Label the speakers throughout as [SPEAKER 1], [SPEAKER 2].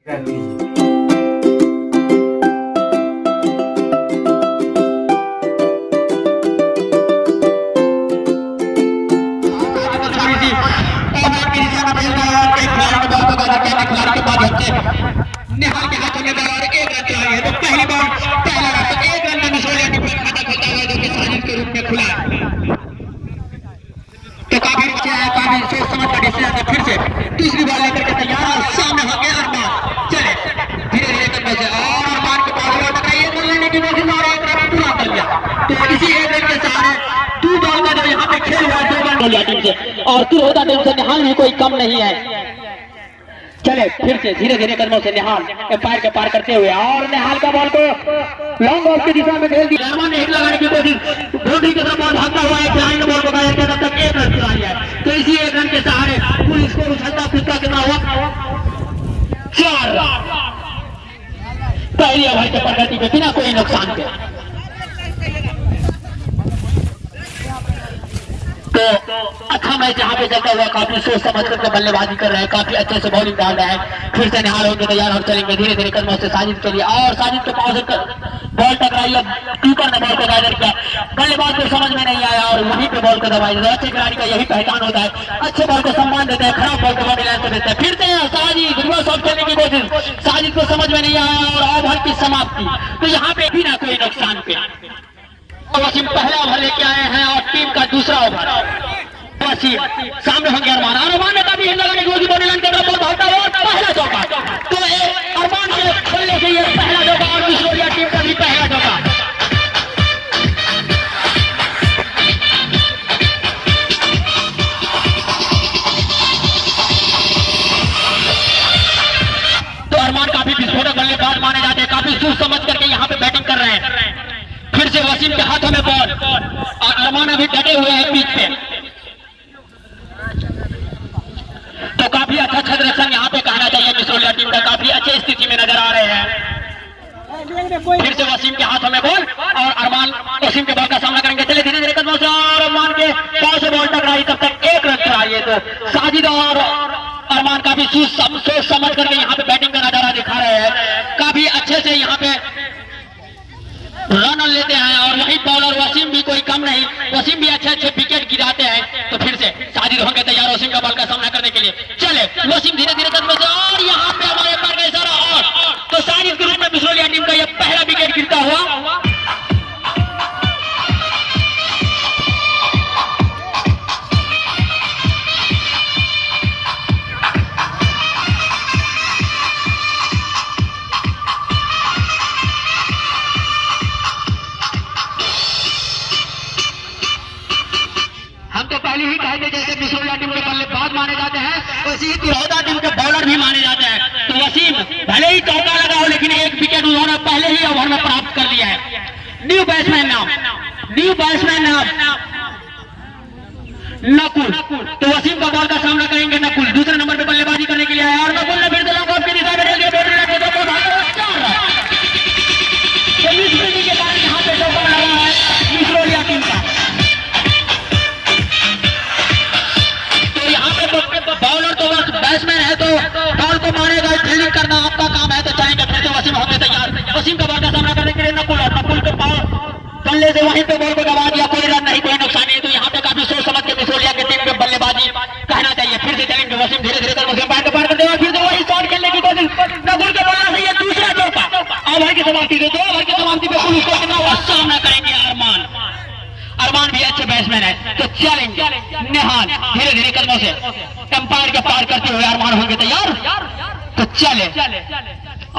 [SPEAKER 1] निहाल के हाथों में बॉल एक रन चाहिए तो पहली बॉल पहला रन एक रन में मिसोलिया टीम का खाता खोलता हुआ जो कि साजिद के रूप में खुला तो काफी अच्छा है, काफी सोच समझ कर डिसीजन है। फिर से दूसरी बॉल लेकर के तैयार सामने हो गया अरमान, चले धीरे धीरे करने से और अरमान के पास बॉल टकराई है, लेने की कोशिश और एक रन पूरा कर लिया। तो इसी एक रन के सहारे दो बॉल का जो यहाँ पे खेल हुआ है 2 रन मिसोलिया टीम से और तिरहुता टीम से निहाल भी कोई कम नहीं है। चले फिर से धीरे धीरे कदमों से निहाल एम्पायर के पार करते हुए और निहाल का बॉल को लॉन्ग ऑफ की दिशा में खेल दिया। रहमान ने एक लगाने की कोशिश, बाउंड्री की तरफ बॉल भागता हुआ है, खिलाड़ी ने बॉल को गाया किया, तब तक एक रन चुरा लिया है। तो इसी एक रन के सहारे पूरी स्कोर उछलता कूदता कितना हुआ 4 पहली ओवर के प्रगति पे बिना कोई नुकसान के। तो अच्छा मैच जहाँ पे चलता हुआ काफी सोच समझ करके बल्लेबाजी कर रहे हैं, काफी अच्छे से बॉलिंग डाल रहे हैं। फिर से निहाल होंगे तैयार और चलेंगे धीरे धीरे कदमों से साजिद के लिए और साजिद के पास बॉल टकराई, कीपर ने बॉल को गाइडर किया, बल्लेबाज को समझ में नहीं आया और वहीं पे बॉल को दबाई। अच्छे खिलाड़ी का यही पहचान होता है, अच्छे बॉल को सम्मान देते हैं, खराब बॉल को बॉडी लाइन पे देते हैं। फिर से साजिद रिवर्स शॉट खेलने की कोशिश, साजिद को समझ में नहीं आया और ओवर की समाप्ति। तो यहाँ पे बिना कोई नुकसान पे वसीम पहला ओवर लेके आए हैं और टीम का दूसरा ओवर। वसीम सामने होंगे अरमान, अरमान ने काफी हिल लगाने की कोशिश, बॉडी लाइन के तरफ बॉल भागता हुआ पहला चौका। तो अरमान के बल्ले से ये पहला चौका और मिसोलिया टीम का भी पहला चौका। तो अरमान काफी विस्फोटक बल्लेबाज माने जाते हैं, काफी सोच समझ करके यहाँ पे बैटिंग कर रहे हैं। फिर से वसीम के हाथों में बॉल और अरमान अभी डटे हुए हैं बीच पे। तो काफी अच्छा छदरक्षण यहाँ पे कहना चाहिए मिसोलिया टीम का, काफी अच्छी स्थिति में नजर आ रहे हैं। फिर से वसीम के हाथों में बॉल और अरमान वसीम के बॉल का सामना करेंगे, चले धीरे धीरे कदमों से और अरमान के पास से बॉल टकराई, तब तक एक रन चुराइए। तो साजिद और अरमान काफी सोच समझ करके यहाँ पे बैटिंग का नजारा दिखा रहे हैं, काफी अच्छे से यहाँ पे रन लेते हैं और वही बॉलर वसीम भी कोई कम नहीं, वसीम भी अच्छे अच्छे विकेट गिराते हैं। तो फिर से साजिद होंगे तैयार वसीम का बॉल का सामना करने के लिए, चले वसीम धीरे धीरे कदमों से और यहाँ पे हमारे पर गए सारा और तो साजिद के रूप में मिसोलिया टीम का यह पहला विकेट गिरता हुआ। पहले ही कहे थे जैसे मिसोलिया टीम के बल्लेबाज माने जाते हैं, वैसे ही तिरहुता टीम के बॉलर भी माने जाते हैं। तो वसीम भले ही चौका लगा हो लेकिन एक विकेट उन्होंने पहले ही ओवर में प्राप्त कर लिया है। न्यू बैट्समैन नाम नकुल। तो वसीम का बॉल का सामना करेंगे नकुल, दूसरे नंबर पे बल्लेबाजी करने के लिए आया और नकुल ने फिर से लॉन्ग ऑफ की दिशा में खेल दिया। के बाद यहाँ पे चौका लगा है मिसोलिया टीम का। बॉलर तो बैट्समैन है तो बॉल को मारेगा, फील्डिंग करना आपका काम है। तो चलेंगे फिर से वसीम होंगे तैयार, वसीम का बॉल का सामना करने के लिए नकुल के बल्ले से वहीं पे बॉल को दबा दिया, कोई रन नहीं, कोई नुकसान नहीं। तो यहाँ पे काफी सोच समझ के मिसोलिया की टीम के बल्लेबाजी कहना चाहिए। फिर से चलेंगे वसीम धीरे धीरे कर पार करते हुए फिर से वही शॉट खेलने की कोशिश, नकुल के बॉलर से ये दूसरा चौका। ओवर की समाप्ति पे 2 ओवर की समाप्ति पे पुलिस को कितना हुआ सामना करेंगे अरमान भी अच्छे बैट्समैन है। तो चलेंगे निहाल धीरे धीरे कदमों से एम्पायर के पार करते हुए अरमान होंगे तैयार। तो चले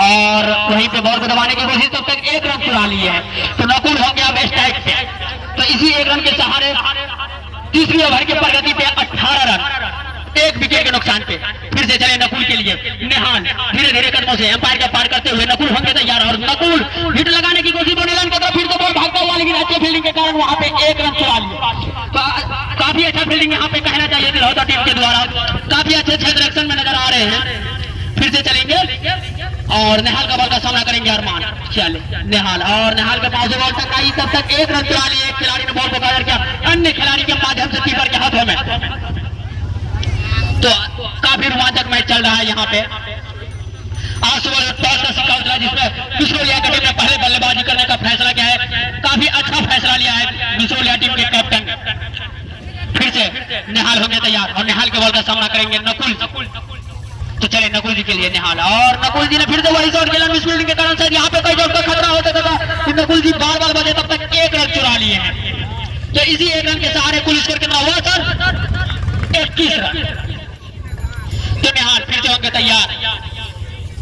[SPEAKER 1] और वहीं पे बॉल को दबाने की कोशिश, तब तक एक रन चुरा लिए है। तो नकुल होंगे अब स्ट्राइक पे। तो इसी एक रन के सहारे तीसरी ओवर की प्रगति पे 18 रन, एक विकेट के नुकसान पे। फिर से चले नकुल के लिए, निहाल धीरे धीरे कदमों से एम्पायर के पार करते हुए नकुल होंगे तैयार और नकुल हिट लगाने की कोशिश, बॉडी लाइन की तरफ फिर से बॉल भागता हुआ, लेकिन अच्छी फील्डिंग के कारण वहां पे एक रन चुरा लिया। तो काफी अच्छा फील्डिंग यहाँ पे कहना चाहिए तिरहुता टीम के द्वारा, काफी अच्छे डायरेक्शन में नजर आ रहे हैं। फिर से चलेंगे और निहाल का बॉल का सामना करेंगे अरमान। चले निहाल और निहाल के पास बॉल टकराई, तब तक एक रन चुरा लिए। एक खिलाड़ी ने बॉल को गायर किया, अन्य खिलाड़ी के माध्यम से कीपर के हाथों में। तो काफी रोमांचक मैच चल रहा है यहाँ पे। आज सुबह टॉस का सिक्का उतरा जिसमें बिसरोलिया की टीम ने पहले बल्लेबाजी करने का फैसला किया है। काफी अच्छा फैसला लिया है बिसरोलिया टीम के कैप्टन। फिर से निहाल होंगे तैयार और निहाल के बॉल का सामना करेंगे नकुल। तो चले नकुल जी के लिए निहाल, और नकुल जी ने फिर से वही शॉट खेला मिस फील्डिंग के कारण। यहाँ पे कई शॉट का खतरा होता था कि नकुल जी बार बार बजे तब तक एक रन चुरा लिए हैं। तो इसी एक रन के सहारे कुल स्कोर कितना हुआ सर? 21 रन। तो निहाल फिर से होंगे तैयार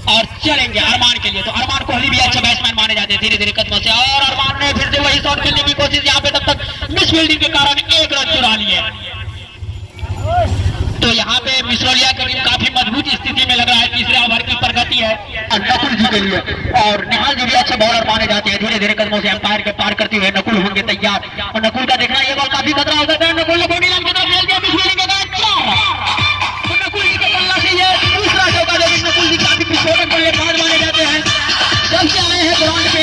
[SPEAKER 1] और चलेंगे अरमान के लिए। तो अरमान कोहली भी अच्छे बैट्समैन माने जाते हैं धीरे धीरे कदमों से, और अरमान ने फिर से वही शॉट खेलने की कोशिश, यहाँ पे तब तक मिस फील्डिंग के कारण एक रन चुरा लिए। तो यहाँ पे बिसरोलिया की टीम काफी मजबूत स्थिति में लग रहा है। तीसरे ओवर की प्रगति है नकुल जी के लिए, और निहाल जी भी अच्छे बॉलर माने जाते हैं धीरे धीरे कदमों से अंपायर के पार करते हुए नकुल होंगे तैयार। और नकुल का देखना ये बॉल काफी खतरा हो सकता है। नकुल ने बॉडी लाइन की तरफ खेल दिया मिस फील्डिंग के कारण 4। तो नकुल जी के बल्ला से ये दूसरा चौका, लेकिन नकुल जी काफी पिछोकड़ बल्लेबाज माने जाते हैं। जब से आए हैं ग्राउंड पे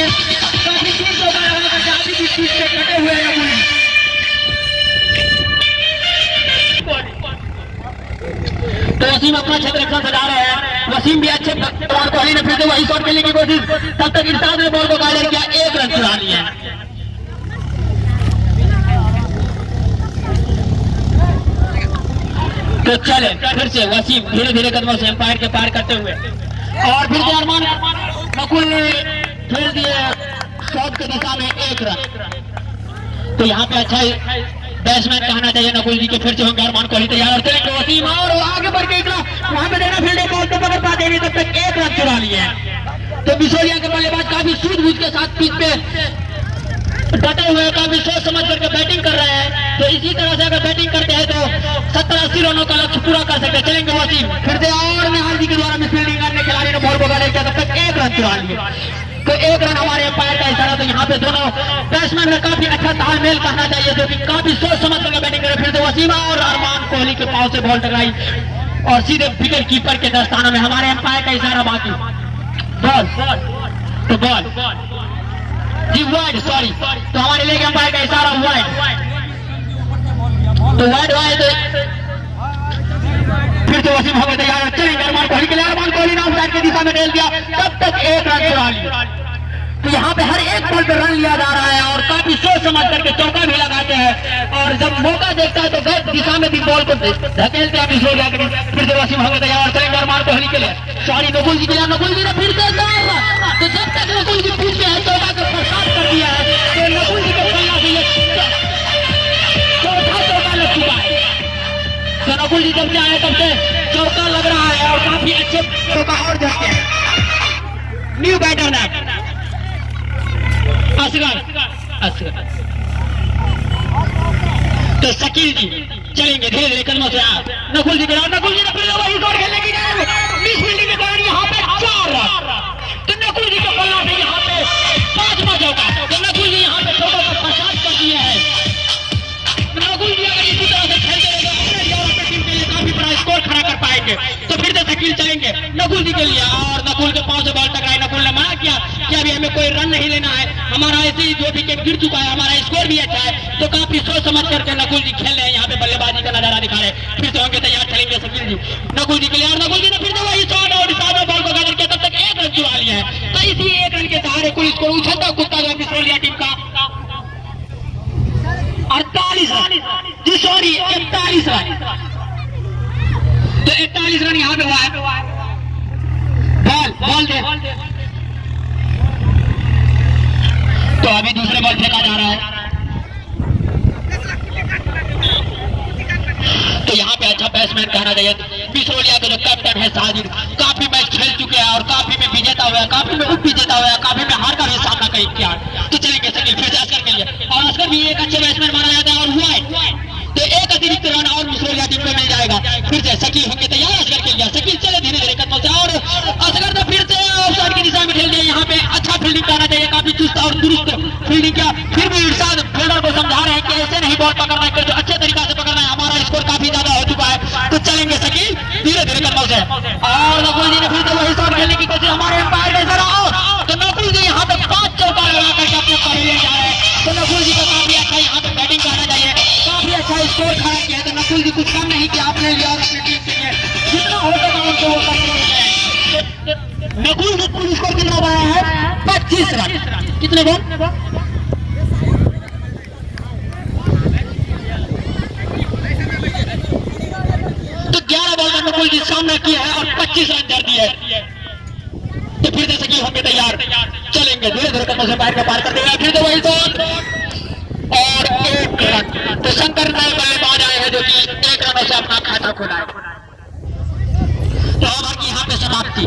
[SPEAKER 1] काफी 3 चौका लगा करके आधी की स्पीड से कटे हुए हैं नकुल जी। तो वसीम अपना क्षेत्र रक्षा सजा रहे हैं। वसीम भी अच्छे, और कोहली ने फिर से वही शॉट खेलने की कोशिश, तब तक इरशाद ने बॉल को गार्डर किया, एक रन चुरा लिया। तो चले फिर से वसीम धीरे धीरे कदमों से अंपायर के पार करते हुए, और फिर से अरमान नकुल ने खेल दिए शॉट की दिशा में एक रन। तो यहाँ पे अच्छा बैट्समैन कहना चाहिए नकुल जी के। फिर से होंगे अरमान कोहली तैयार और चलेंगे वसीम, और आगे बढ़ के वहां पे देना फील्डिंग बॉल तो पकड़ पाते नहीं, तब तक एक रन चुरा लिए। तो बिसरोलिया के बल्लेबाज काफी सूझबूझ के साथ पिच पे डटे हुए, काफी सोच समझ करके बैटिंग कर रहे हैं। तो इसी तरह से अगर बैटिंग करते हैं तो 70-80 रनों का लक्ष्य पूरा कर सकते हैं। चलेंगे वसीम फिर से, और निहाल जी के द्वारा मिस फील्डिंग करने खिलाड़ी ने बॉल को गार्डर किया, तब तक एक रन चुरा लिए। तो एक रन हमारे अंपायर का इशारा। तो यहाँ पे दोनों बैट्समैन में काफी अच्छा तालमेल कहना चाहिए, जो कि काफी सोच समझ करके बैटिंग करे। फिर से वसीम और अरमान कोहली के पांव से बॉल टकराई और सीधे विकेट कीपर के दस्तानों में। हमारे अंपायर का इशारा बाकी बॉल, तो बॉल जी वाइड, सॉरी। तो हमारे लेग अंपायर का इशारा वाइड, तो वाइड वाइड। फिर से वसीम हो गए तैयार, चलेंगे अरमान कोहली के लिए। अरमान कोहली ने आउटसाइड की दिशा में खेल दिया, तब तक एक रन चुरा लिया। तो यहाँ पे हर एक बॉल पे रन लिया जा रहा है और काफी सोच समझ करके चौका भी लगाते हैं, और जब मौका देखता है तो गलत दिशा में भी बॉल को धकेलते हैं बिसरोलिया के। फिर से वसीम हो गए तैयार, चलेंगे अरमान कोहली के लिए, सॉरी नकुल जी के लिए। नकुल जी ने फिर से तो जब तक नकुल जी पीछे है चौका का प्रसाद कर दिया है, तो नकुल जी के बल्ला से चौथा चौका लग चुका है। तो नकुल जी जब से आए तब से चौका लग रहा है और काफी अच्छे चौका और जगते हैं। न्यू बैटर है असगर। तो शकील जी चलेंगे धीरे धीरे कदमों से। नकुल जी के लिए, नकुल जी ने फिर वही शॉट खेलने की मिस फील्डिंग के कारण यहाँ पे 4 रन। तो नकुल जी के बल्ला से यहाँ पे 5वां चौका। तो नकुल जी यहाँ पे चौका का प्रसाद कर दिया है। नकुल जी अगर इसी तरह से खेलते रहे तो अपने टीम के लिए काफी बड़ा स्कोर खड़ा कर पाएंगे। तो फिर से शकील चलेंगे नकुल जी के लिए, और नकुल के पांव से बॉल टकराई। नकुल ने मना किया कि अभी हमें कोई रन नहीं लेना है, हमारा ऐसे ही 2 विकेट गिर चुका है, हमारा स्कोर भी अच्छा है। तो काफी सोच समझ करके नकुल जी खेल रहे हैं, यहाँ पे बल्लेबाजी का नजारा दिखा रहे हैं। फिर से होंगे तैयार, चलेंगे शकील जी नकुल जी के लिए, और नकुल जी ने फिर से वही शॉट और सादा बॉल को गार्डर किया, तब तक एक रन चुरा लिया है। तो इसी एक रन के सहारे कुल स्कोर उछलता कूदता गया बिसरोलिया टीम का 48 रन, जी सॉरी 41 रन। तो 41 रन यहाँ पे हुआ है। बॉल दे। तो अभी दूसरे बॉल फेंका जा रहा है। तो यहाँ पे अच्छा बैट्समैन कहना चाहिए बिसरोलिया के जो कैप्टन है साजिद, काफी मैच खेल चुके हैं और काफी में विजेता हुआ है, काफी में उप विजेता हुआ है, काफी में हार का भी सामना किया। तो चलेंगे शकील फिर से असगर के लिए, और असगर भी एक अच्छे बैट्समैन माना जाता है, और हुआ तो एक अतिरिक्त रन और बिसरोलिया टीम को मिल जाएगा। फिर से शकील होंगे तैयार असगर के लिए। शकील चले धीरे धीरे कदमों से, और असगर ने फिर से ऑफसाइड की दिशा में खेल दिया। यहाँ पे अच्छा फील्डिंग करना चाहिए, काफी चुस्त और दुरुस्त फील्डिंग किया। फिर भी इरशाद फील्डर को समझा रहे हैं कि ऐसे नहीं बॉल पकड़ना है, जो अच्छे तरीका से पकड़ना है। हमारा स्कोर काफी ज्यादा हो चुका है। तो चलेंगे शकील धीरे धीरे कदमों से, और नकुल जी ने फिर से वही शॉट खेलने की कोशिश। हमारे अंपायर का इशारा और तो नकुल जी यहाँ पे 5 चौका लगा करके अपने पहले जा रहे हैं। तो नकुल जी का काफी अच्छा यहाँ पे बैटिंग करना चाहिए, काफी अच्छा स्कोर खड़ा किया है। तो नकुल जी कुछ कम नहीं किया अपने लिए और अपनी टीम के लिए, जितना हो सका उनको वो करते हैं। नकुल का कुल स्कोर कितना बनाया है? 25 रन। कितने बॉल? तो 11 बॉल का नकुल जी सामना किया है और 25 रन कर दिए। तो फिर जैसे कि होंगे तैयार, चलेंगे धीरे धीरे कदमों से बाहर का पार कर देगा। फिर तो वही शॉट और 1 रन। तो शंकर नए बल्लेबाज आए हैं जो कि 1 रनों से अपना खाता खोला है। तो ओवर की यहाँ पे समाप्ति।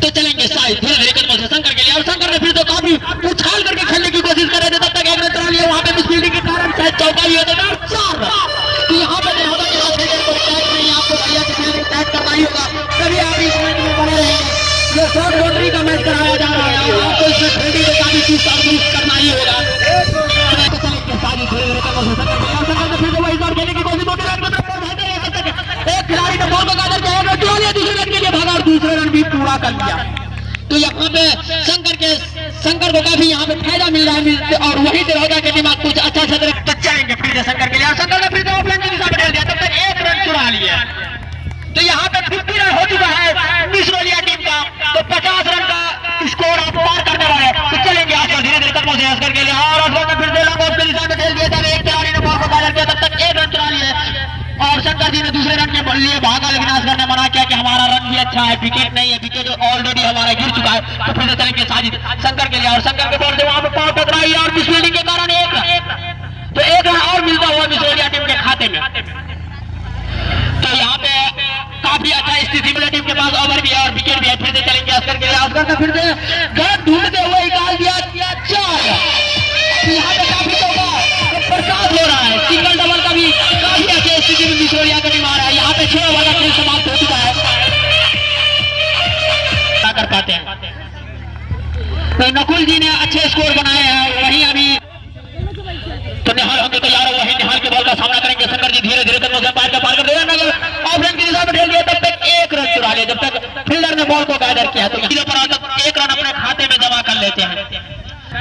[SPEAKER 1] तो चलेंगे साइड धीरे धीरे कदमों से शंकर के लिए और शंकर ने फिर तो काफी उछाल करके खेलने की कोशिश कर रहे थे। तब तक एक रन चला लिया। वहां पे मिसफील्डिंग के कारण शायद चौका ही होता था। 4 रन। तो यहाँ पे होगा कि फील्डर को टैग नहीं, आपको बढ़िया से फील्डिंग टैग करना ही होगा, तभी आप इस मैच में बने रहेंगे। ये शॉर्ट बाउंड्री का मैच कराया जा रहा है और आपको इसमें फील्डिंग को काफी चीज करना ही होगा। तो चलेंगे साइड धीरे धीरे कदमों से शंकर के लिए और शंकर ने फिर तो वही शॉट खेलने की कोशिश की। एक खिलाड़ी ने बॉल को गाजर के एक रन चुरा लिया, दूसरे रन के लिए भागा और दूसरे रन भी पूरा कर लिया। तो यहाँ पे शंकर को काफी यहाँ पे फायदा मिल रहा है और वही से होगा कि दिमाग कुछ अच्छा अच्छा तरह तो चलेंगे फिर से शंकर के लिए और शंकर ने फिर से ऑफलाइन की दिशा में डाल दिया। तब तक 1 रन चुरा लिया। तो यहाँ पे 50 रन हो चुका है मिसरोलिया टीम का। तो 50 रन का स्कोर आप पार करने वाले। तो चलेंगे आजकल धीरे धीरे कदमों से असगर के लिए और असगर ने फिर से लंबा की दिशा में डाल दिया। तब एक खिलाड़ी ने बॉल को गाजर किया। तब तक 1 रन चुरा लिए और शंकर जी ने दूसरे रन के लिए भागा, लेकिन असगर ने मना किया कि हमारा रन भी अच्छा है, विकेट नहीं है, विकेट ऑलरेडी हमारा गिर चुका है। तो फिर से चलेंगे साजिद शंकर के लिए और शंकर के बॉल से वहां पे पांव टकराई और मिसफील्डिंग के कारण 1 रन। तो 1 रन और मिलता हुआ मिसरोलिया टीम के खाते में। तो यहाँ पे काफी अच्छा स्थिति में टीम के पास ओवर भी है और विकेट भी है। फिर से चलेंगे असगर के लिए। असगर ने फिर से गन ढूंढते हुए निकाल दिया 4 रन। यहाँ पे काफी प्रकाश हो रहा है। सिंगल डबल का भी काफी अच्छी स्थिति में मिसरोलिया का भी मारा है। यहाँ पे 6 ओवर का खेल समाप्त हो चुका है। क्या कर पाते हैं? तो नकुल जी ने अच्छे स्कोर बनाए हैं। वहीं अभी तो निहाल होंगे तैयार हो, वही निहाल के बॉल का सामना करेंगे। शंकर जी धीरे धीरे कदमों से पार कर देगा। ऑफलाइन की दिशा में खेल दिया। तब तक 1 रन चुरा लिया। जब तक फील्डर ने बॉल को गाइडर किया तो 1 रन अपने खाते में जमा कर लेते हैं।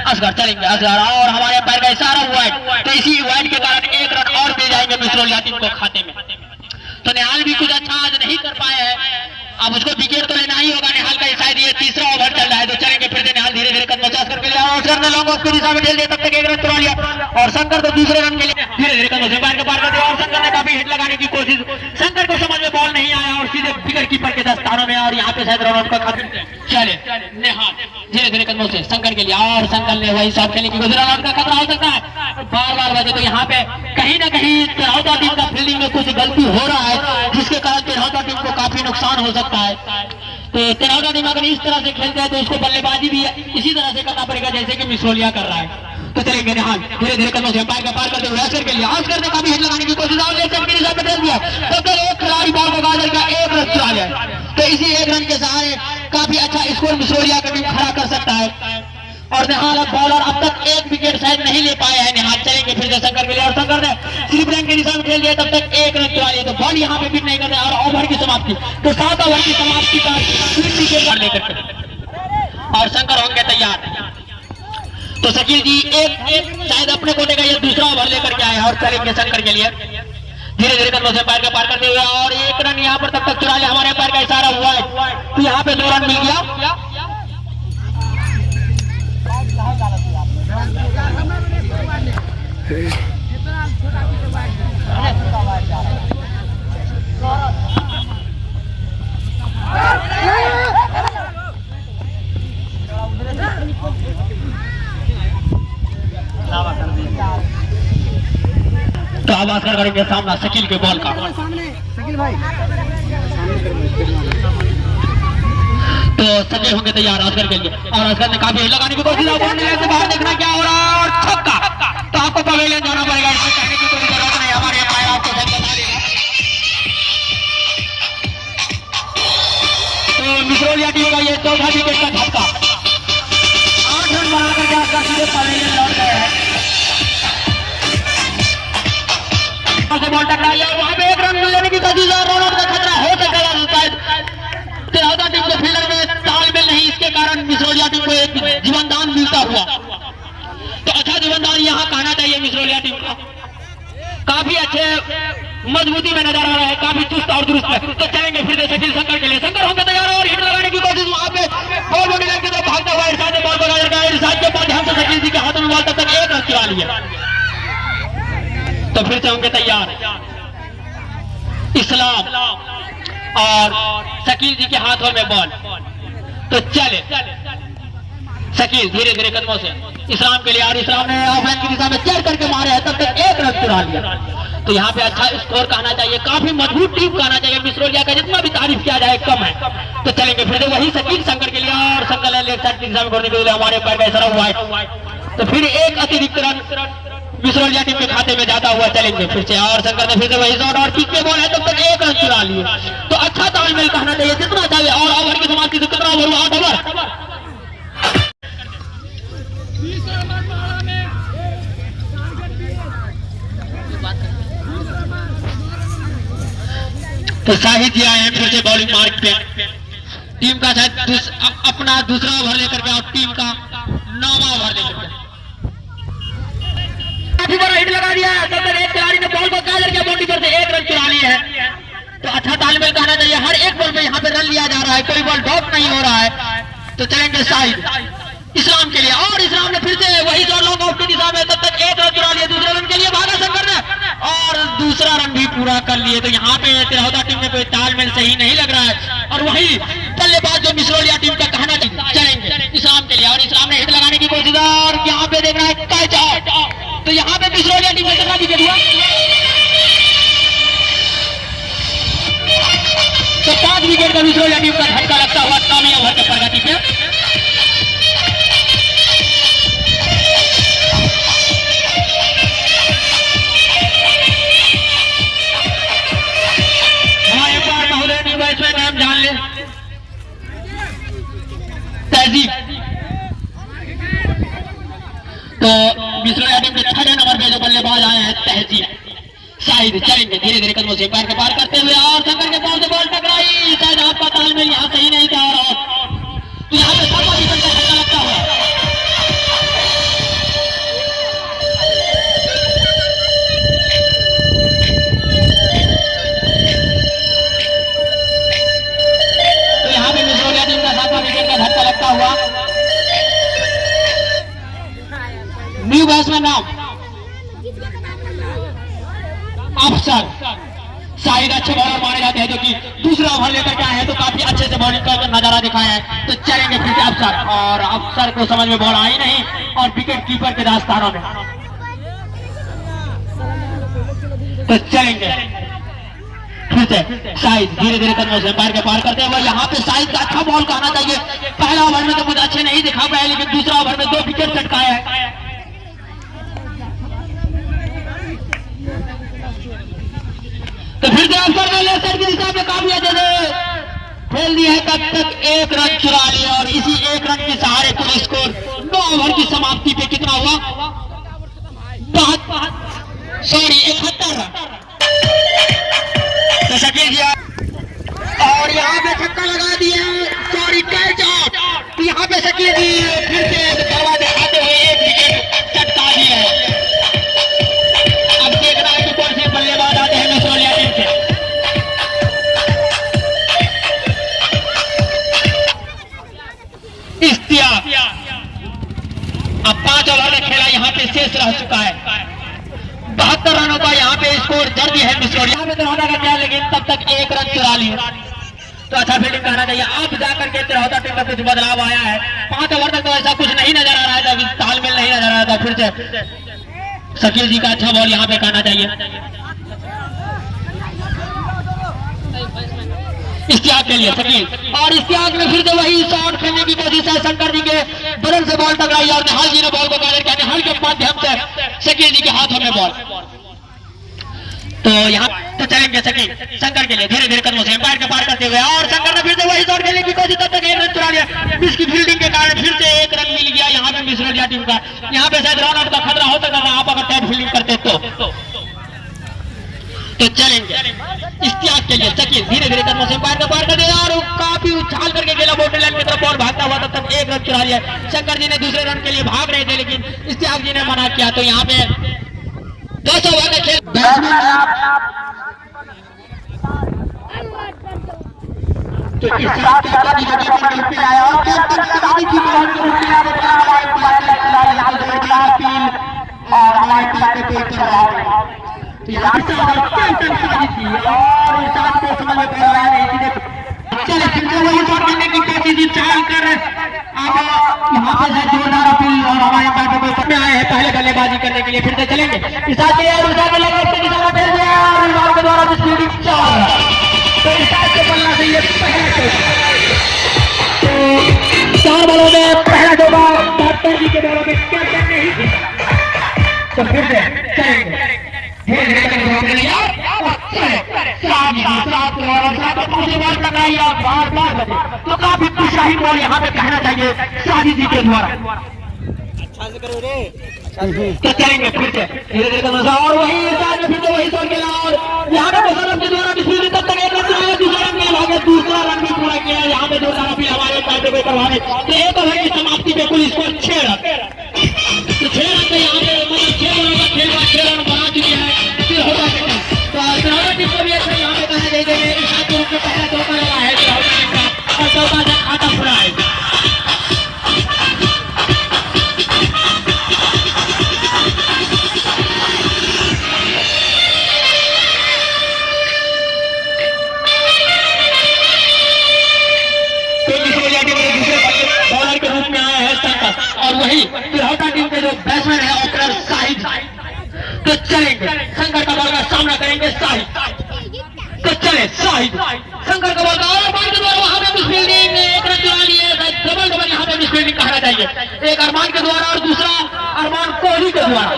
[SPEAKER 1] असगर चलेंगे असगर और हमारे पैर का इशारा हुआ है। तो इसी वाइड के कारण 1 रन और दे जाएंगे मिसरोलिया टीम को खाते में। तो निहाल भी कुछ अच्छा आज नहीं कर पाए हैं। अब उसको विकेट तो लेना ही होगा। निहाल का शायद ये 3रा ओवर चल रहा है। तो चलेंगे फिर से निहाल धीरे धीरे कदम असगर के लिए और असगर ने लॉन्ग ऑफ की दिशा में खेल दिया। तब तक 1 रन चुरा लिया और शंकर तो दूसरे रन के लिए धीरे धीरे कदमों से पार कर दिया और शंकर ने काफी हिट लगाने की कोशिश। शंकर को समझ में बॉल नहीं आया और सीधे फिगर कीपर के दस्तानों में और यहाँ पे शायद रन आउट का खतरा। चले निहाल धीरे धीरे कदमों से शंकर के लिए और शंकर ने वही शॉट खेलने की कोशिश। रन आउट का खतरा हो सकता है बार बार बजे। तो यहाँ पे कहीं ना कहीं तिरहुता टीम का फील्डिंग में कुछ गलती हो रहा है, जिसके कारण तिरहुता टीम को काफी नुकसान हो सकता है। तो तिरहुता टीम अगर इस तरह से खेलते हैं तो उसको बल्लेबाजी भी इसी तरह से करना पड़ेगा जैसे कि मिसरोलिया कर रहा है। तो चलेंगे निहाल धीरे धीरे कदमों से पार करते हुए असगर के लिए। असगर ने काफी हिट लगाने की कोशिश और लेफ्ट की दिशा में डाल दिया। तो फिर एक खिलाड़ी बॉल को गाजर का 1 रन चुरा लिया। तो इसी 1 रन के सहारे काफी अच्छा स्कोर मिसरोलिया का टीम खड़ा कर सकता है। और निहाल अब बॉलर अब तक 1 विकेट शायद नहीं ले पाए हैं। निहाल चलेंगे फिर से शंकर के लिए और शंकर ने स्लिप लाइन के दिशा में खेल दिया। तब तक 1 रन चुरा लिया। तो बॉल यहाँ पे बीट नहीं करते और ओवर की समाप्ति। तो 7 ओवर की समाप्ति का विकेट लेकर और शंकर होंगे तैयार। तो शकील जी एक शायद अपने कोटे का ये दूसरा ओवर लेकर के आए और चलेंगे शंकर के लिए धीरे धीरे कदमों से पार करते हुए और 1 रन यहाँ पर तब तक चुरा लिया। हमारे पैर का इशारा हुआ है तो यहाँ पे 2 रन मिल गया। तो अब असगर करेंगे सामना शकील के बॉल का। शकील भाई तो शकील होंगे तैयार असगर के लिए और असगर ने काफी लगाने की कोशिश से बाहर देखना क्या हो रहा है और छक्का। तो आपको पवेलियन जाना पड़ेगा। इसमें कहने की कोई जरूरत नहीं, हमारे भाई आपको बता देगा। तो मिसरोलिया टीम का ये 4था विकेट का झटका। 8 रन बना करके असगर सीधे पवेलियन लौट गए हैं। से बॉल टकराई और वहां पे एक रन लेने की कोशिश और रन आउट का खतरा हो सकता है। तिरहुता टीम के फील्डर में तालमेल नहीं, इसके कारण मिसरौलिया टीम को एक जीवनदान मिलता हुआ। तो अच्छा जीवनदान यहाँ कहना चाहिए मिसरौलिया टीम का, काफी अच्छे मजबूती में नजर आ रहा है, काफी चुस्त और दुरुस्त है। तो चलेंगे फिर से शकील शंकर के लिए, शंकर होकर तैयार और हिट लगाने की कोशिश, वहां पे बॉल बॉडी लाइन की तरफ भागता हुआ इरशाद ने बॉल को गाजर का इरशाद के माध्यम से शकील जी के हाथों में बॉल, तब तक एक रन चुरा लिया। तो फिर से होंगे तैयार इस्लाम और शकील जी के हाथों में बॉल। तो चले शकील धीरे धीरे कदमों से इस्लाम के लिए, और इस्लाम ने ऑफलाइन की दिशा में चढ़ करके मारे हैं, तब तक एक रन चुरा लिया। तो यहाँ पे अच्छा स्कोर कहना चाहिए, काफी मजबूत टीम कहना चाहिए। मिसरौलिया का जितना भी तारीफ किया जाए कम है। तो चलेंगे फिर से वही शकील शंकर के लिए, और शंकर ने लेफ्ट साइड की दिशा में घूरने के लिए हमारे पैर में सरा हुआ है। तो फिर एक अतिरिक्त रन मिसरौलिया टीम के खाते में जाता हुआ। चलेंगे फिर से, और शंकर ने फिर से वही शॉट और किक के बॉल है, तब तक एक रन चुरा लिए। तो अच्छा तालमेल कहना चाहिए जितना चाहिए। और ओवर की समाप्ति से कितना ओवर हुआ? 8 ओवर। तो शाहिद जी आए हैं फिर से बॉलिंग मार्क पे, टीम का शायद अपना दूसरा ओवर लेकर के और टीम का 9वां ओवर लेकर के काफी बड़ा हिट लगा दिया है। तब तक एक खिलाड़ी ने बॉल को गाजर के बाउंड्री पर से एक रन चुरा लिया है। तो अच्छा तालमेल कहना चाहिए, हर एक बॉल पे यहाँ पे रन लिया जा रहा है, कोई बॉल ड्रॉप नहीं हो रहा है। तो चलेंगे शाहिद इस्लाम के लिए, और इस्लाम ने फिर से वही शॉट लॉन्ग ऑफ की दिशा में, तब तक एक रन चुरा लिया। दूसरे रन के लिए भागा शंकर ने और दूसरा रन भी पूरा कर लिए। तो यहाँ पे तिरहुता टीम में कोई तालमेल सही नहीं लग रहा है, और वही बल्लेबाज जो मिसरौलिया टीम का कहना चाहिए। चलेंगे इस्लाम के लिए, और इस्लाम ने हिट लगाने की कोशिश, और यहाँ पे देख रहा है कैच आउट। तो यहाँ पे मिसरौलिया टीम में कितना विकेट हुआ? तो 5 विकेट का मिसरौलिया टीम का झटका लगता हुआ 9वें ओवर के प्रगति पे। नाम जान ले, तहजीब। तो मिसरौलिया टीम के 6वें नंबर पे जो बल्लेबाज आए हैं तहजीब शाहिद। चलेंगे धीरे धीरे कदमों से पैर के पार करते हुए, और शंकर के बॉल से बॉल टकराई, शायद आपका तालमेल यहाँ सही नहीं था। और तो यहाँ पे 7वां विकेट का झटका लगता हुआ। धक्का लगता हुआ न्यू बैट्समैन नाम अफसर शाहिद अच्छे बॉलर माने जाते हैं, जो कि दूसरा ओवर लेकर के आए हैं, तो काफी अच्छे से बॉलिंग का नजारा दिखाया है। तो चलेंगे फिर से अफसर, और अफसर को समझ में बॉल आई नहीं, और विकेट कीपर के दास्तानों में। तो चलेंगे फिर से शाहिद धीरे धीरे कदमों से पैर के पार करते हुए। यहाँ पे शाहिद का अच्छा बॉल कहना चाहिए। पहला ओवर में तो कुछ अच्छे नहीं दिखा पाए, लेकिन दूसरा ओवर में 2 विकेट चटकाया है। तो फिर से अफसर ने लेफ्ट साइड की दिशा में काफी अच्छे से खेल दिया है, तब तक एक रन चुरा लिया। और इसी एक रन के सहारे कुल स्कोर 9 ओवर की समाप्ति पे कितना हुआ? 71 रन। तो शकील जी, और यहाँ पे छक्का लगा दिया, सॉरी कैच आउट। तो यहाँ पे शकील जी फिर से दरवाजे खाते हुए एक विकेट चटका दिए हैं। अब देखना है कि कौन से बल्लेबाज आते हैं मिसरौलिया टीम से। इश्तियाक अब 5 ओवर में खेला यहाँ पे शेष रह चुका है। 72 रनों का यहाँ पे स्कोर दर्ज है मिसरौलिया में। तिरहुता का क्या, लेकिन तब तक एक रन चुरा लिए। तो अच्छा फील्डिंग कहना चाहिए। अब जाकर के तिरहुता टीम में कुछ बदलाव आया है। 5 ओवर तक तो ऐसा कुछ नहीं नजर आ रहा था, तालमेल नहीं नजर आ रहा था। फिर से शकील जी का अच्छा बॉल यहाँ पे कहना चाहिए। इश्तियाक के लिए शकील, और इश्तियाक ने फिर से वही शॉट खेलने की कोशिश है। शंकर जी के बदल से बॉल टकराई, और निहाल जी ने बॉल को गाजर किया। निहाल के माध्यम से शकील जी के हाथों में बॉल। तो यहाँ तो चलेंगे शकील शंकर के लिए, धीरे धीरे कदमों से एम्पायर के पार करते हुए, और शंकर ने फिर से वही शॉट खेलने की कोशिश, तब तक एक रन चुरा लिया। इसकी फील्डिंग के कारण फिर से एक रन मिल गया यहाँ पे मिसरौलिया टीम का। यहाँ पे शायद रन आउट का खतरा हो सकता था, आप अगर टाइट फील्डिंग करते तो। तो चलेंगे इश्तियाक के लिए शकील धीरे धीरे कदमों से पार कर दिया और काफी उछाल करके खेला बोर्डर लाइन की तरफ और भागता हुआ तब तक 1 रन चुरा लिया। शंकर जी ने दूसरे रन के लिए भाग रहे थे लेकिन इश्तियाक जी ने मना किया। तो यहाँ पे 200 ओवर का खेल तो चले वही शॉट करने की कोशिश कर अब यहाँ पे जोरदार अपील और हमारे बैटर में आए हैं पहले बल्लेबाजी करने के लिए। फिर से चलेंगे के द्वारा तो पन्ना से ये चार बॉलों में पहला डोबा डॉक्टर जी के बॉलों में कैप्टन ने ही तो फिर से चलेंगे तो काफी शाही बॉल यहाँ पे कहना चाहिए शादी जी के द्वारा। अच्छा से करो रे तो चलेंगे फिर से धीरे धीरे और वही फिर से वही शॉट खेला और यहाँ पे मुशर्रफ के द्वारा तब तक 1 रन आया दूसरा रन के भागे दूसरा रन भी पूरा किया। यहाँ पे जोरदार अपील हमारे बैटर को करवाने तो 1 ओवर की समाप्ति पे कुल स्कोर 6 रन तो 6 रन पे यहाँ पे मतलब 6 ओवर का खेल 6 रन बना चुके हैं। फिर होगा तो टीम को भी ऐसा यहाँ पे कहना चाहिए इस रूप में पहला चौका लगा है और चौका से खाता पूरा है। और वही तिरहुटा टीम के जो बैट्समैन है ओपनर शाहिद तो चलेंगे शंकर का बॉल का सामना करेंगे शाहिद तो चले शाहिद शंकर का बॉल का और अरमान के द्वारा वहां पे मिसफील्डिंग 1 रन चुरा लिए डबल यहाँ पे मिसफील्डिंग कहना चाहिए एक अरमान के द्वारा और दूसरा अरमान कोहली के द्वारा।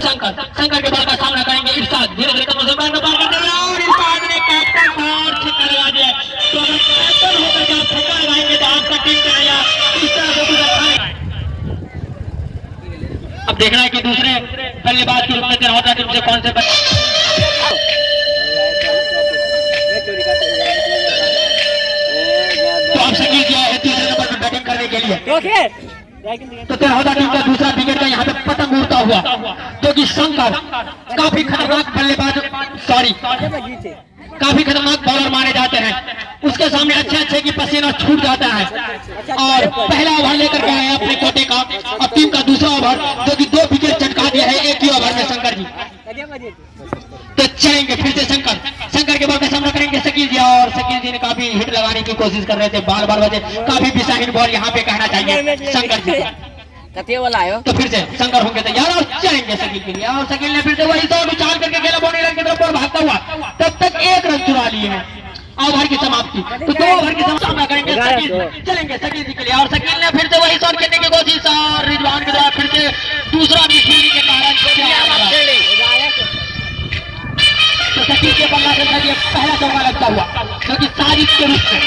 [SPEAKER 1] शंकर के बॉल का सामना करेंगे इरशाद धीरे धीरे कदमों से पार करते हुए और इरशाद ने कैप्टन और छक्का लगा दिया। तो अगर कैप्टन होकर जब छक्का लगाएंगे तो आपका टीम का नया इस तरह से कुछ अच्छा है। अब देखना है कि दूसरे बल्लेबाज के रूप में तिरहुटा टीम से कौन से तो अब शकील किया है तीसरे नंबर पर बैटिंग करने के लिए तो तिरहुटा टीम का दूसरा विकेट का यहाँ पे पतंग उड़ता हुआ जो कि शंकर काफी खतरनाक बल्लेबाज काफी खतरनाक बॉलर माने जाते हैं उसके सामने अच्छे की पसीना छूट जाता है और पहला ओवर लेकर के आए अपने कोटे का और टीम का दूसरा ओवर जो कि 2 विकेट चटका दिया है एक ही ओवर में शंकर जी। तो चलेंगे फिर से शंकर के बॉल का सामना करेंगे शकील जी और शकील जी ने काफी हिट लगाने की कोशिश कर रहे थे बार बजे काफी दिशाहीन बॉल यहाँ पे कहना चाहिए शंकर जी तो फिर से शंकर होंगे तैयार और चलेंगे शकील के लिए और शकील ने फिर से वही शॉट उछाल करके खेला बॉडी लाइन की तरफ और भागता हुआ तब तक 1 रन चुरा लिए हैं। ओवर की समाप्ति तो 2 ओवर की सामना करेंगे शकील चलेंगे शकील जी के लिए और शकील ने फिर से वही शॉट खेलने की कोशिश और रिजवान के द्वारा फिर से दूसरा मिसफील्डिंग के कारण तो शकील के बल्ला के लिए पहला चौका लगता हुआ क्योंकि साजिश के रूप में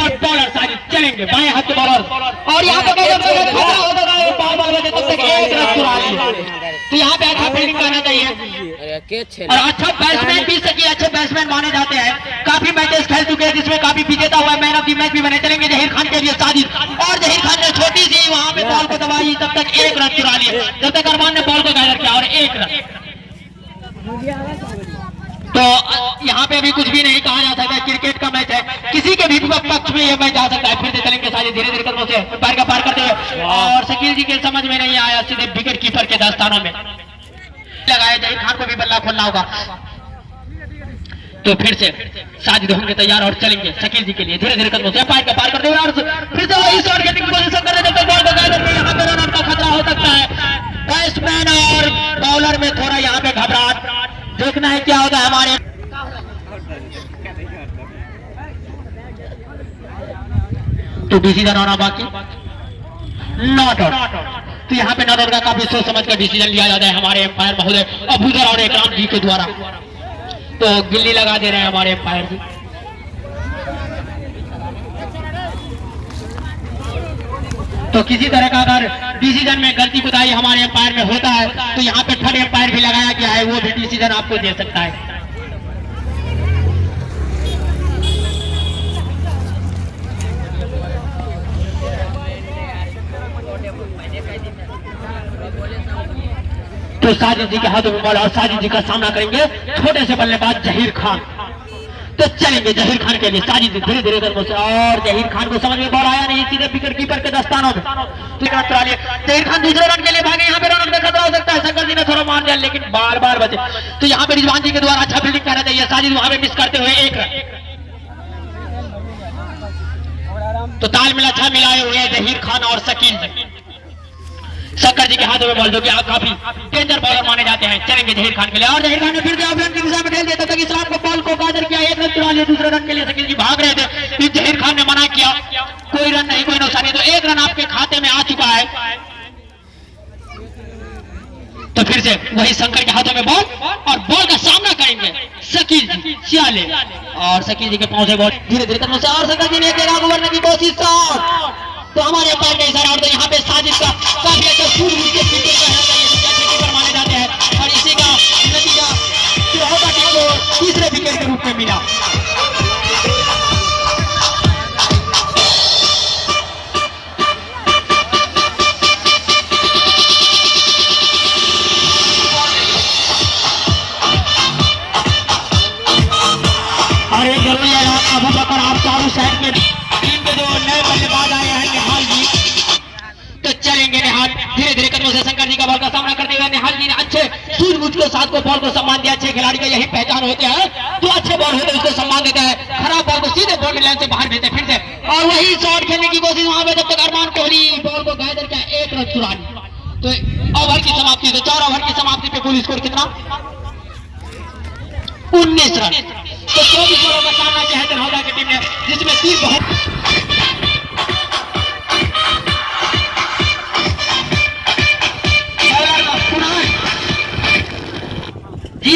[SPEAKER 1] और बॉलर साजिद चलेंगे बाएं हाथ के बॉलर और यहाँ पे तो यहाँ पे अच्छा फील्डिंग करना चाहिए और अच्छा बैट्समैन भी सकी अच्छे बैट्समैन माने जाते हैं। काफी मैचेस खेल चुके हैं जिसमें काफी विजेता हुआ मैन ऑफ द मैच भी बने। चलेंगे जहीर खान के लिए साजिद और जहीर खान ने छोटी सी वहां पे बॉल को दबाई तब तक 1 रन चुरा लिए जब तक अरमान ने बॉल को गायब किया और 1 रन। तो यहाँ पे अभी कुछ भी नहीं कहा जा सकता क्रिकेट का मैच है किसी के भी पक्ष में ये मैच जा सकता है। फिर से चलेंगे साजिद धीरे धीरे कदमों से पार करते हुए और शकील जी के समझ में नहीं आया सीधे विकेट कीपर के दास्तानों में लगाया जहीर खान को भी बल्ला खोलना होगा। तो फिर से साजिद होंगे तैयार और चलेंगे शकील जी के लिए धीरे धीरे कदमों से पार करते हुए और फिर से वही शॉट खेलने की कोशिश कर रहे थे बॉल को गायब करके यहाँ पे रन का खतरा हो सकता है। बैट्समैन और बॉलर में थोड़ा यहाँ पे घबराहट देखना है क्या होता है हमारे तो डीसी का रन बाकी नॉट आउट तो यहाँ पे नॉट आउट का काफी सोच समझ कर डिसीजन लिया जाता है हमारे एम्पायर महोदय अबूजर और इकराम जी के द्वारा। तो गिल्ली लगा दे रहे हैं हमारे एम्पायर जी। तो किसी तरह का अगर डिसीजन में गलती कुताही हमारे एम्पायर में होता है तो यहाँ पे थर्ड एम्पायर भी लगाया गया है, वो भी डिसीजन आपको दे सकता है। तो साजिद जी के हाथों में बॉल और साजिद जी का सामना करेंगे छोटे से बल्लेबाज जहीर खान। तो चलेंगे जहीर खान के लिए, साजिद जी धीरे धीरे कदमों से, और जहीर खान को समझ में बॉल आया नहीं, सीधे विकेट कीपर के दस्तानों में। जहीर खान दूसरे रन के लिए भागे, यहाँ पे रन में खतरा हो सकता है, शंकर जी ने थोड़ा मान दिया लेकिन बार बार बचे। तो यहाँ पे रिजवान जी के द्वारा अच्छा फील्डिंग करना चाहिए, साजिद वहां पे मिस करते हुए एक रन। तो तालमेल अच्छा मिलाए हुए जहीर खान और शकील जी। शंकर जी के हाथों में बॉल जो कि काफी डेंजर बॉलर माने जाते हैं। चलेंगे जहीर खान के लिए, और जहीर खान ने फिर से ऑफ रन की दिशा में खेल दिया, तब तक इस्लाम को बॉल को गाजर किया, एक रन चुरा लिया। दूसरे रन के लिए शकील जी भाग रहे थे, फिर जहीर खान ने मना किया, कोई रन नहीं कोई नुकसान नहीं, तो एक रन आपके खाते में आ चुका है। तो फिर से वही शंकर के हाथों में बॉल, और बॉल का सामना करेंगे शकील जी सियाले, और शकील जी के पांव से बॉल धीरे धीरे करने से, और शंकर जी ने आगे बढ़ने की कोशिश, तो हमारे पैर का इशारा, और तो यहाँ पे साजिद का काफी अच्छा सूर्य कीपर माने जाते हैं, और इसी का नतीजा तीसरे विकेट के रूप में मिला। और एक जरूरी है अबू बकर, आप चारों साइड में टीम के जो नए बल्लेबाज आए हैं निहाल जी, तो चलेंगे निहाल धीरे धीरे कदमों से शंकर जी का बॉल का सामना करते हुए। निहाल जी ने अच्छे सूझबूझ के साथ को बॉल को सम्मान दिया, अच्छे खिलाड़ी का यही पहचान होते हैं, तो अच्छे बॉल होते हैं उसको सम्मान देता है, खराब बॉल को सीधे बॉल लाइन से बाहर भेजते फिर से, और वही शॉट खेलने की कोशिश वहां पे, जब तक अरमान कोहली बॉल को गायदर किया, एक रन चुरा लिया। तो ओवर की समाप्ति, तो 4 ओवर की समाप्ति पे कुल स्कोर कितना, 19 रन। तो 24 बॉलों का सामना किया है दरभंगा की टीम ने, जिसमें 3 बहुत जी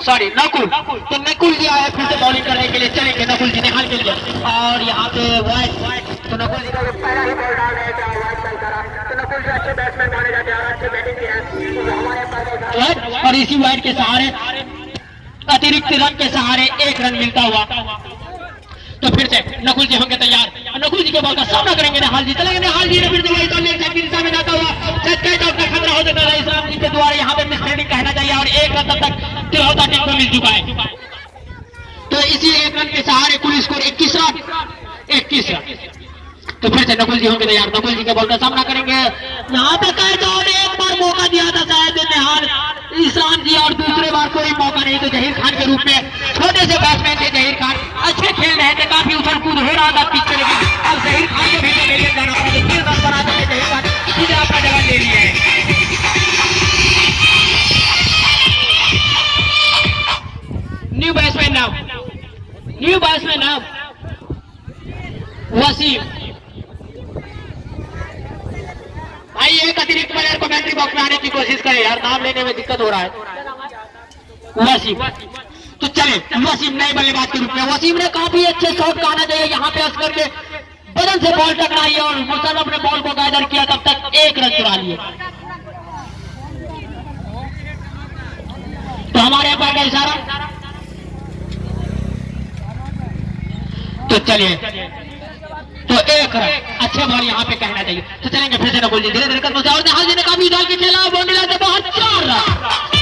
[SPEAKER 1] सॉरी नकुल, तो नकुल जी आए फिर से बॉलिंग करने के लिए। चलेंगे नकुल जी निहाल के लिए, और यहाँ पे वाइड, तो नकुल जी का पहला ही बॉल डाल रहे थे, तो नकुल जी अच्छे बैट्समैन माने जाते हैं, अच्छे बैटिंग किए हैं, और इसी वाइड के सहारे अतिरिक्त रन के सहारे एक रन मिलता हुआ। तो फिर से नकुल जी होंगे तैयार, नकुल जी के बॉल का सामना करेंगे निहाल जी। चलेंगे निहाल जी ने फिर से वही तो लेग साइड की दिशा में जाता हुआ, कैच आउट का खतरा हो सकता है इस्लाम जी के द्वारा, यहाँ पे मिस फील्डिंग कहना चाहिए, और एक रन तब तक तिरहुता टीम को मिल चुका है। तो इसी एक रन के सहारे कुल स्कोर 21 रन। तो फिर से नकुल जी होंगे तैयार, नकुल जी के बॉल का सामना करेंगे, यहाँ पे कैच आउट, एक बार मौका दिया था शायद निहाल इस्लाम जी, और दूसरे बार कोई मौका नहीं। तो जहीर खान के रूप में छोटे से बैट्समैन थे जहीर खान, अच्छे खेल रहे थे, काफी उछल कूद हो रहा था पिच पे, लेकिन अब जहीर खान को भी तो जाना पड़ा, तो 3 रन बनाते हुए जहीर खान सीधे अपना जगह ले लिए है। New batsman now Wasim. भाई एक अतिरिक्त प्लेयर कमेंट्री बॉक्स में आने की कोशिश करें यार, नाम लेने में दिक्कत हो रहा है। वसीम, तो चले वसीम नए बल्लेबाज के रूप में, वसीम ने काफी अच्छे शॉट का आना चाहिए, यहाँ पे असगर के बदन से बॉल टकराई और मुसल्लम ने बॉल को गायदर किया, तब तक एक रन चुरा लिए। तो हमारे यहाँ का इशारा, तो चलिए, तो एक रन, अच्छे बॉल यहाँ पे कहना चाहिए। तो चलेंगे फिर से नकुल जी धीरे धीरे करते, और निहाल जी ने काफी डाल के खेला, बाउंड्री लाइन से बाहर 4 रन।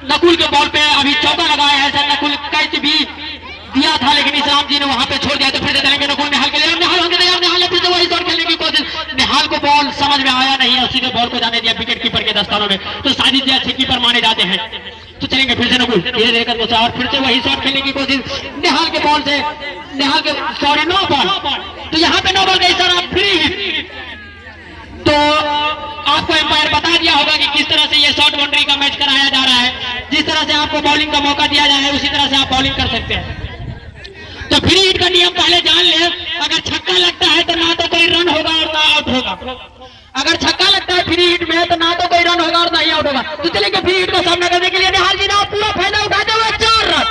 [SPEAKER 1] नकुल के बॉल पे अभी चौका लगाया है, नकुल कैच भी दिया था लेकिन इस्लाम जी ने वहां पे छोड़ दिया। तो फिर से चलेंगे नकुल निहाल के लिए, निहाल होंगे तैयार, निहाल ने फिर से वही शॉट खेलने की कोशिश, निहाल निहाल को बॉल समझ में आया नहीं और सीधे बॉल को जाने दिया विकेट कीपर के दस्तानों में। तो साजिद जी अच्छे कीपर माने जाते हैं। तो चलेंगे फिर से नकुल धीरे धीरे करके और फिर से वही शॉट खेलने की कोशिश निहाल के बॉल से, निहाल के सॉरी नो बॉल। तो यहाँ पे नो बॉल गई सर, आप फ्री हिट। तो आपको एम्पायर बता दिया होगा कि किस तरह से ये शॉर्ट बाउंड्री का मैच कराया जा रहा है। जिस तरह से आपको बॉलिंग का मौका दिया जा रहा है उसी तरह से आप बॉलिंग कर सकते हैं। तो फ्री हिट का नियम पहले जान ले, अगर छक्का लगता है तो ना तो कोई रन होगा और ना आउट होगा। अगर छक्का लगता है फ्री हिट में तो ना तो कोई रन होगा और ना ही आउट होगा। तो चलेंगे फ्री हिट का सामना करने के लिए निहाल जी ने पूरा फायदा उठाते हुए 4 रन।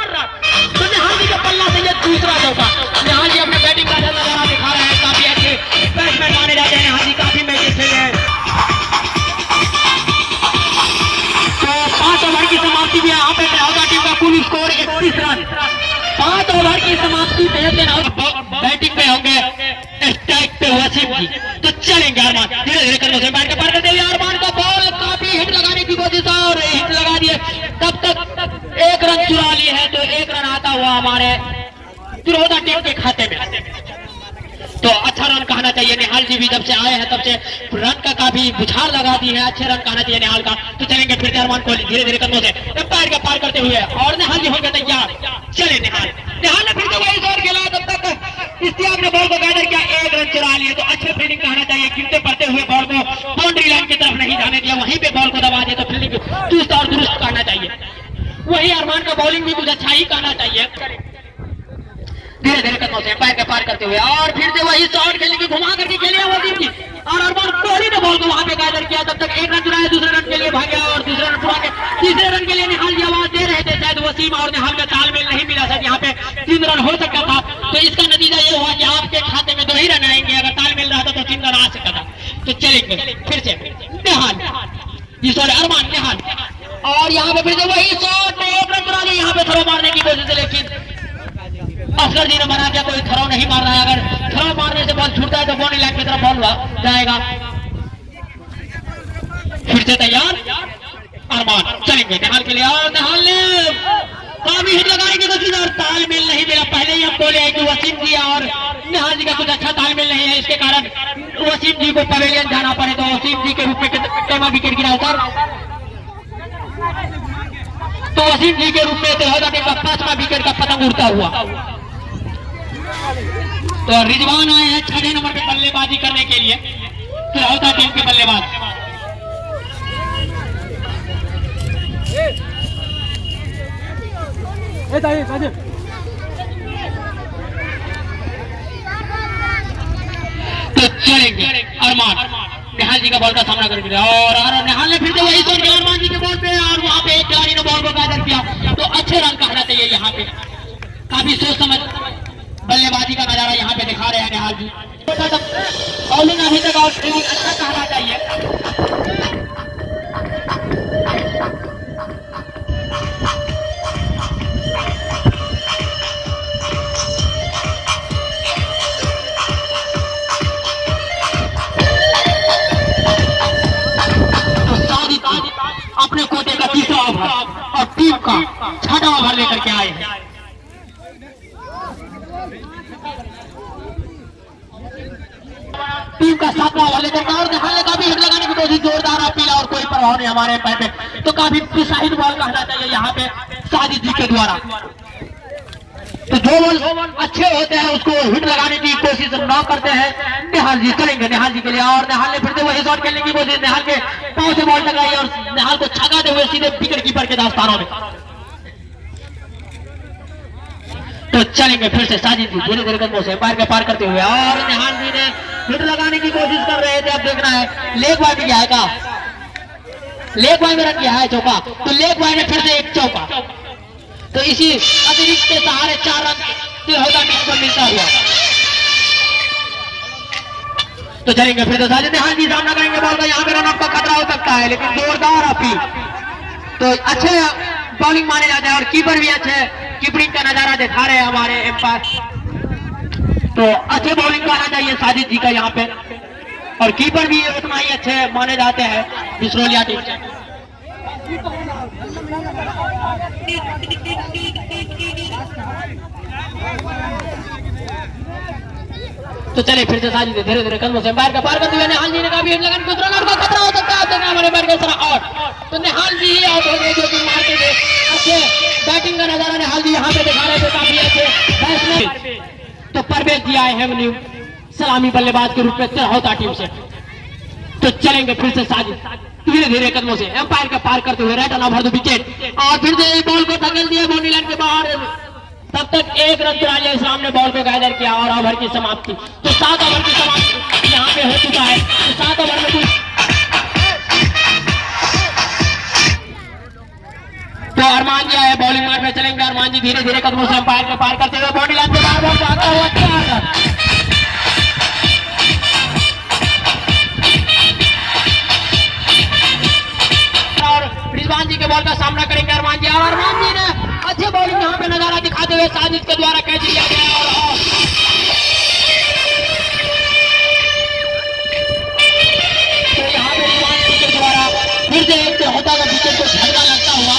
[SPEAKER 1] तो निहाल जी का पल्ला से ये दूसरा मौका। निहाल जी अपने बैटिंग का नजारा दिखा रहे हैं, काफी अच्छे बैट्समैन माने जाते हैं निहाल जी, काफी मैचेस खेले हैं। तो 5 ओवर की समाप्ति भी यहाँ पे होगा, टीम का कुल स्कोर 31 रन। 5 ओवर की समाप्ति बैटिंग पे होंगे स्ट्राइक पे वसीम जी। तो चलेंगे अरमान धीरे धीरे करने से बैट के पार करते हुए अरमान का बॉल काफी हिट लगाने की कोशिश और हिट लगा दिए। तब तक 1 रन चुरा लिए है। तो 1 रन आता हुआ हमारे तिरोधा टीम के खाते में। तो अच्छा रन कहना चाहिए। निहाल जी भी जब से आए हैं तब से रन का काफी बुझार लगा दी है, अच्छे रन कहना चाहिए निहाल का। तो चलेंगे फिर से अरमान कोहली धीरे धीरे कदमों से पैर के पार करते हुए और निहाल जी होंगे तैयार। चले निहाल ने फिर से वही शॉट खेला। तब तक इश्तियाक ने बॉल को गैदर किया, 1 रन चुरा लिए। तो अच्छे फील्डिंग कहना चाहिए, गिरते पड़ते हुए बॉल को बाउंड्री लाइन की तरफ नहीं जाने दिया, वहीं पे बॉल को दबा दिया। तो फील्डिंग चुस्त और दुरुस्त कहना चाहिए। वही अरमान का बॉलिंग भी कुछ अच्छा ही कहना चाहिए। धीरे धीरे कदमों से पैर के पार करते हुए और फिर से वही शॉट खेलने की घुमा करके खेले वसीम जी और अरमान कोहली ने बॉल को वहां पे गैदर किया। तब तक 1 रन चुराया, दूसरे रन के लिए भागा और दूसरे रन चुरा के तीसरे रन के लिए निहाल जी आवाज दे रहे थे। शायद वसीम और निहाल में तालमेल नहीं मिला, शायद यहाँ पे 3 रन हो सकता था। तो इसका नतीजा ये हुआ कि आपके खाते में 2 ही रन आएंगे। अगर तालमेल रहा था तो 3 रन आ सकता था। तो चलेंगे फिर से निहाल जी सॉरी अरमान निहाल और यहाँ पे फिर से वही शॉट 1 रन चुरा लिए। यहाँ पे थ्रो मारने की कोशिश है लेकिन असगर जी ने मना किया, कोई थ्रो नहीं मार रहा है। अगर थ्रो मारने से बॉल छूटता है तो बाउंड्री लाइन की तरफ बॉल जाएगा। फिर से तैयार अरमान चलेंगे निहाल के लिए और निहाल ने काफी हिट लगाने की कोशिश और तालमेल नहीं मिला। पहले ही हम बोले कि वसीम जी और निहाल जी का कुछ अच्छा तालमेल नहीं है, इसके कारण वसीम जी को पवेलियन जाना पड़े। तो वसीम जी के रूप में कितना विकेट गिरा सर? तो वसीम जी के रूप में तिरोधा टीम का 5वां विकेट का पतंग उड़ता हुआ। तो रिजवान आए हैं 6 नंबर पे बल्लेबाजी करने के लिए, तिरोधा टीम के बल्लेबाज। तो चलेंगे अरमान निहाल जी का बॉल का सामना करके और निहाल ने फिर से वही शॉट खेला अरमान जी के बॉल पे और वहां पे एक खिलाड़ी ने बॉल को गैदर किया। तो अच्छे रन कहना चाहिए। यहाँ पे काफी सोच समझ बल्लेबाजी का नजारा यहाँ पे दिखा रहे हैं निहाल जी। बॉलिंग अभी तक और फील्डिंग अच्छा कहना चाहिए। अपने कोटे का 3रा ओवर और टीम का 6वां ओवर लेकर के आए हैं। टीम का 7वां ओवर लेकर और निहाल ने काफी हिट लगाने की कोशिश, जोरदार अपील और कोई प्रभाव नहीं हमारे पैर पे। तो काफी प्रिसाइज बॉल कहना चाहिए यहाँ पे साजिद जी के द्वारा। तो जो बॉल अच्छे होते हैं उसको हिट लगाने की कोशिश न करते हैं निहाल जी। करेंगे निहाल जी के लिए और निहाल ने फिर से वही शॉट खेलने की कोशिश, निहाल के पांव से बॉल टकराई और निहाल को छगाते हुए सीधे विकेट कीपर के दास्तानों में। तो चलेंगे फिर से साजिद जी धीरे धीरे कदमों से पैर के पार करते हुए और निहाल जी ने हिट लगाने की कोशिश कर रहे थे। अब देखना है लेग बाय में क्या है, लेग बाय में रन किया है चौका। तो लेग बाय में फिर से एक चौका। तो इसी अतिरिक्त के सहारे 4 रन तिरोधा टीम को मिलता हुआ। तो चलेंगे फिर से साजिद निहाल जी सामना करेंगे बॉल का। यहाँ पे रन अप का खतरा हो सकता है लेकिन जोरदार अपील। तो अच्छे बॉलिंग माने जाते हैं और कीपर भी अच्छे कीपरिंग का नजारा दिखा रहे हैं हमारे एम्पायर। तो अच्छे बॉलिंग कहना चाहिए साजिद जी का यहाँ पे और कीपर भी उतना ही अच्छे माने जाते हैं बिसरोलिया टीम से।
[SPEAKER 2] तो चले फिर से साजिद धीरे धीरे कदमों से एम्पायर का पार करते हुए निहाल जी ने कहा भी लगन कुछ रन का खतरा हो सकता है, तो हमारे एम्पायर के सारा आउट। तो निहाल जी ही आउट हो गए, जो कि मारते थे अच्छे बैटिंग का नजारा निहाल जी यहाँ पे दिखा रहे थे, काफी अच्छे बैट्समैन। तो परवेज जी आए हैं न्यू सलामी बल्लेबाज के रूप में तिरहुता टीम से। तो चलेंगे फिर से साजिद धीरे धीरे कदमों से एम्पायर का पार करते हुए right on over the wicket और फिर से बॉल को धकेल दिया बाउंड्री लाइन के बाहर। तब तक एक रन तुरालिया इस्लाम ने बॉल को गैदर किया और ओवर की समाप्ति। तो 7 ओवर की समाप्ति यहाँ पे हो चुका है। तो 7 ओवर में कुछ तो अरमान जी आए बॉलिंग मार्ग में। चलेंगे अरमान जी धीरे धीरे कदमों से एम्पायर को पार करते हुए बाउंड्री लाइन के बाहर बॉल भागता हुआ 4 रन। रिजवान जी के बॉल का सामना करेंगे अरमान जी, और अरमान जी ने अच्छे बॉलिंग यहाँ पे नजारा दिखाते हुए साजिद के द्वारा कैच लिया गया और तो यहाँ पे रिजवान जी के द्वारा फिर से एक तिरहुता का विकेट को झटका लगता हुआ।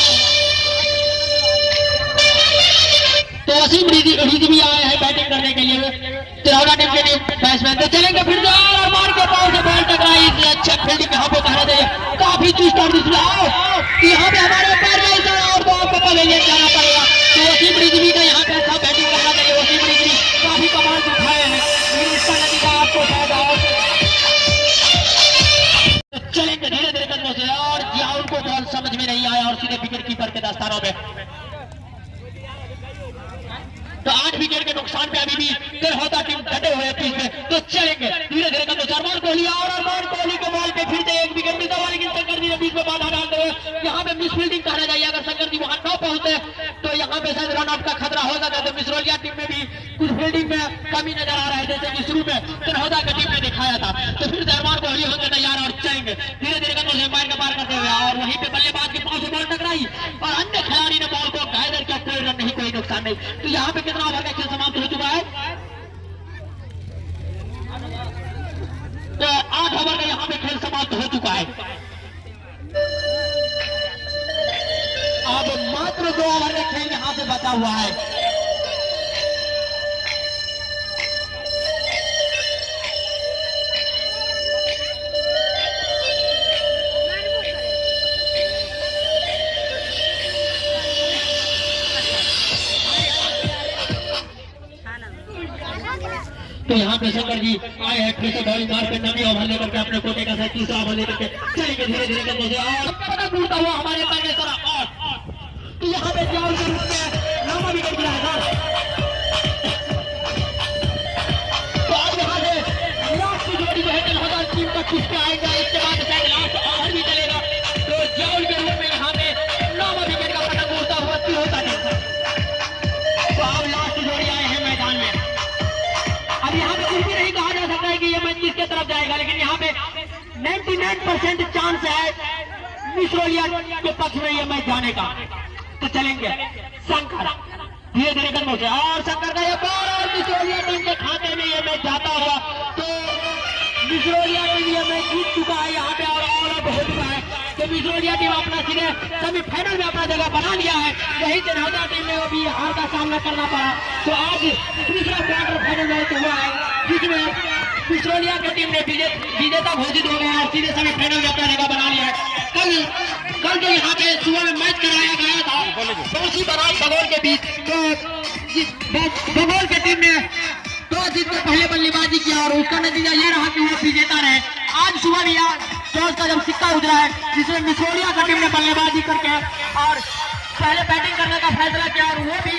[SPEAKER 2] तो वसीम रिजवी आए हैं बैटिंग करने के लिए तिरहुता टीम के बैट्समैन। तो चलेंगे फिर से और अरमान के बॉल से बॉल टकराई, अच्छा फील्डिंग यहाँ पे कहा जाए काफी चुस्त और दूसरा यहाँ पे हमारे पैर में इतना और तो आपको पवेलियन जाना पड़ेगा। तो वसीम रिजवी का यहाँ पे अच्छा बैटिंग करना चाहिए। वसीम रिजवी काफी कमाल दिखाए हैं, लेकिन इसका नतीजा आपको शायद तो चलेंगे धीरे धीरे कदमों से और जियाउल को बॉल समझ में नहीं आया और सीधे विकेट कीपर के दस्तानों में। तो 8 विकेट के नुकसान पे अभी भी तिरहुता टीम डटे हुए पिच में। तो चलेंगे धीरे धीरे कदमों से अरमान कोहली और अरमान कोहली के बॉल पे फिर से एक विकेट मिलता हुआ, लेकिन शंकर जी ने बीच में बाधा डालते हुए यहाँ पे मिस फील्डिंग कहना चाहिए। अगर शंकर जी वहां न पहुंचते तो यहाँ पे शायद रन आउट का खतरा हो सकता। तो मिसरोलिया टीम में भी कुछ फील्डिंग में कमी नजर आ रहा है, जैसे कि शुरू में तिरहुता की टीम ने दिखाया था। तो फिर से अरमान कोहली होकर तैयार और चलेंगे धीरे धीरे कदमों से एम्पायर का पार करते हुए और वहीं पे बल्लेबाज के पास बॉल टकराई और अन्य खिलाड़ी ने बॉल को गैदर किया, कोई रन नहीं कोई नुकसान नहीं। तो यहाँ पे कितना ओवर का खेल समाप्त हो चुका है? तो 8 ओवर का यहाँ पे खेल समाप्त हो चुका है। अब मात्र 2 ओवर का खेल यहाँ से बचा हुआ है। तो यहाँ पे शंकर जी आए हैं फिर से बॉलिंग मार के नवी ओवर लेकर के अपने कोटे का साथ तीसरा ओवर लेकर के चलेंगे धीरे धीरे करने से और पता टूटता हुआ हमारे पैर तरह और तो यहाँ पे जाओ के रूप में लंबा विकेट गिरा है। तो अब यहाँ से लास्ट की जोड़ी जो है तिरहुता टीम का किस पे आएगा, इसके बाद शायद लास्ट ओवर भी चलेगा। तो जाओ के रूप में यहाँ पे लंबा विकेट का पटक उड़ता हुआ तिरहुता टीम। तो अब लास्ट जोड़ी आए हैं मैदान में। अब यहाँ पे कुछ भी नहीं कहा जा सकता है कि ये मैच किसके तरफ जाएगा, लेकिन यहाँ पे 99% चांस है मिसरोलिया के पक्ष में ये मैच जाने का। तो चलेंगे शंकर धीरे धीरे कदमों से और शंकर का ये बॉल और मिसरोलिया टीम के खाते में ये मैच जाता हुआ। तो मिसरोलिया टीम ये मैच जीत चुका है यहाँ पे और ऑल आउट हो चुका है। तो मिसरोलिया टीम अपना सीधे सेमीफाइनल में अपना जगह बना लिया है। वही तिरहुता टीम ने अभी हार का सामना करना पड़ा। तो आज दूसरा क्वार्टर फाइनल मैच हुआ है जिसमें मिसरोलिया की टीम ने विजेता घोषित हो गया और सीधे सेमीफाइनल में अपना जगह बना लिया है। कल जो यहाँ पे सुबह में मैच कराया गया था दोषी बनाम बगौल के बीच, तो बगौल की टीम ने टॉस जीतकर पहले बल्लेबाजी किया और उसका नतीजा ये रहा कि वो विजेता रहे। आज सुबह भी टॉस का जब सिक्का उतरा है जिसमें मिसरोलिया की टीम ने बल्लेबाजी करके और पहले बैटिंग करने का फैसला किया और वो भी